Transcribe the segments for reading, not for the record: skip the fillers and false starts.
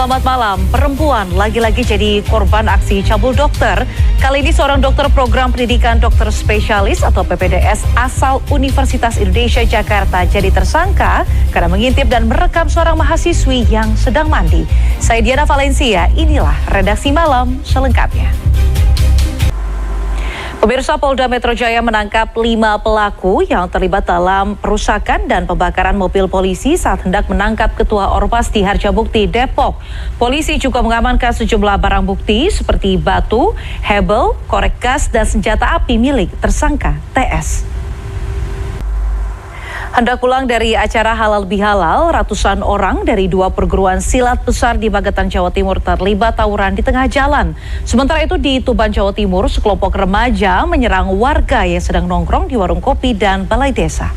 Selamat malam. Perempuan lagi-lagi jadi korban aksi cabul dokter. Kali ini seorang dokter program pendidikan dokter spesialis atau PPDS asal Universitas Indonesia Jakarta jadi tersangka karena mengintip dan merekam seorang mahasiswi yang sedang mandi. Saya Diana Valencia, inilah redaksi malam selengkapnya. Pemirsa, Polda Metro Jaya menangkap 5 pelaku yang terlibat dalam perusakan dan pembakaran mobil polisi saat hendak menangkap Ketua Ormas di Harjamukti, Depok. Polisi juga mengamankan sejumlah barang bukti seperti batu, hebel, korek gas, dan senjata api milik tersangka TS. Hendak pulang dari acara halal bihalal, ratusan orang dari 2 perguruan silat besar di Magetan, Jawa Timur terlibat tawuran di tengah jalan. Sementara itu di Tuban, Jawa Timur, sekelompok remaja menyerang warga yang sedang nongkrong di warung kopi dan balai desa.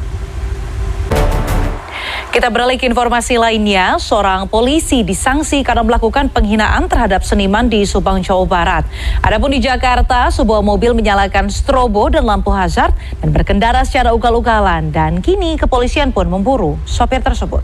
Kita beralih ke informasi lainnya, seorang polisi disanksi karena melakukan penghinaan terhadap seniman di Subang, Jawa Barat. Adapun di Jakarta, sebuah mobil menyalakan strobo dan lampu hazard dan berkendara secara ugal-ugalan. Dan kini kepolisian pun memburu sopir tersebut.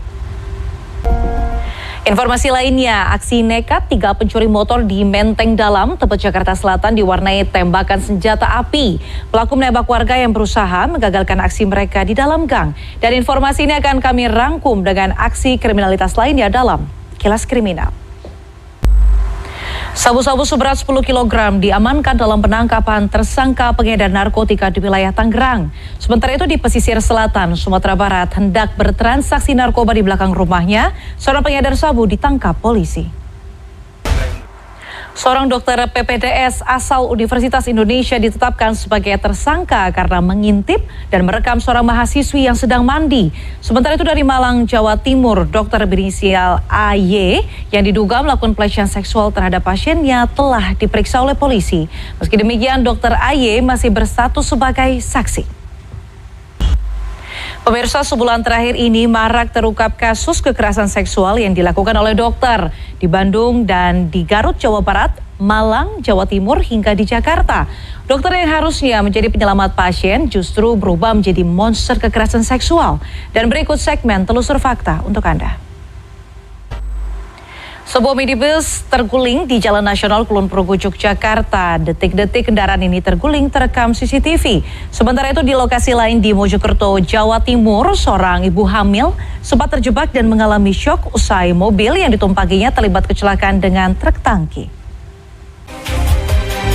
Informasi lainnya, aksi nekat 3 pencuri motor di Menteng Dalam, Tebet, Jakarta Selatan diwarnai tembakan senjata api. Pelaku menembak warga yang berusaha menggagalkan aksi mereka di dalam gang. Dan informasi ini akan kami rangkum dengan aksi kriminalitas lainnya dalam Kilas Kriminal. Sabu-sabu seberat 10 kg diamankan dalam penangkapan tersangka pengedar narkotika di wilayah Tangerang. Sementara itu di pesisir selatan Sumatera Barat hendak bertransaksi narkoba di belakang rumahnya, seorang pengedar sabu ditangkap polisi. Seorang dokter PPDS asal Universitas Indonesia ditetapkan sebagai tersangka karena mengintip dan merekam seorang mahasiswi yang sedang mandi. Sementara itu dari Malang, Jawa Timur, dokter berinisial AY yang diduga melakukan pelecehan seksual terhadap pasiennya telah diperiksa oleh polisi. Meski demikian, dokter AY masih berstatus sebagai saksi. Pemirsa, sebulan terakhir ini marak terungkap kasus kekerasan seksual yang dilakukan oleh dokter di Bandung dan di Garut, Jawa Barat, Malang, Jawa Timur, hingga di Jakarta. Dokter yang harusnya menjadi penyelamat pasien justru berubah menjadi monster kekerasan seksual. Dan berikut segmen Telusur Fakta untuk Anda. Sebuah minibus terguling di Jalan Nasional Kulon Progo, Yogyakarta. Detik-detik kendaraan ini terguling terekam CCTV. Sementara itu di lokasi lain di Mojokerto, Jawa Timur, seorang ibu hamil sempat terjebak dan mengalami syok usai mobil yang ditumpanginya terlibat kecelakaan dengan truk tangki.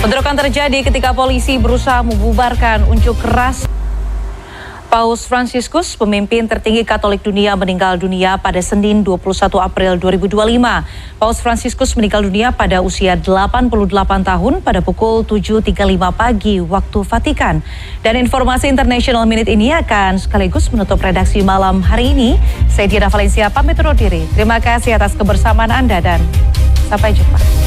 Bentrokan terjadi ketika polisi berusaha membubarkan unjuk rasa. Paus Fransiskus, pemimpin tertinggi Katolik dunia, meninggal dunia pada Senin 21 April 2025. Paus Fransiskus meninggal dunia pada usia 88 tahun pada pukul 7.35 pagi waktu Vatikan. Dan informasi International Minute ini akan sekaligus menutup redaksi malam hari ini. Saya Diana Valencia pamit undur diri. Terima kasih atas kebersamaan Anda dan sampai jumpa.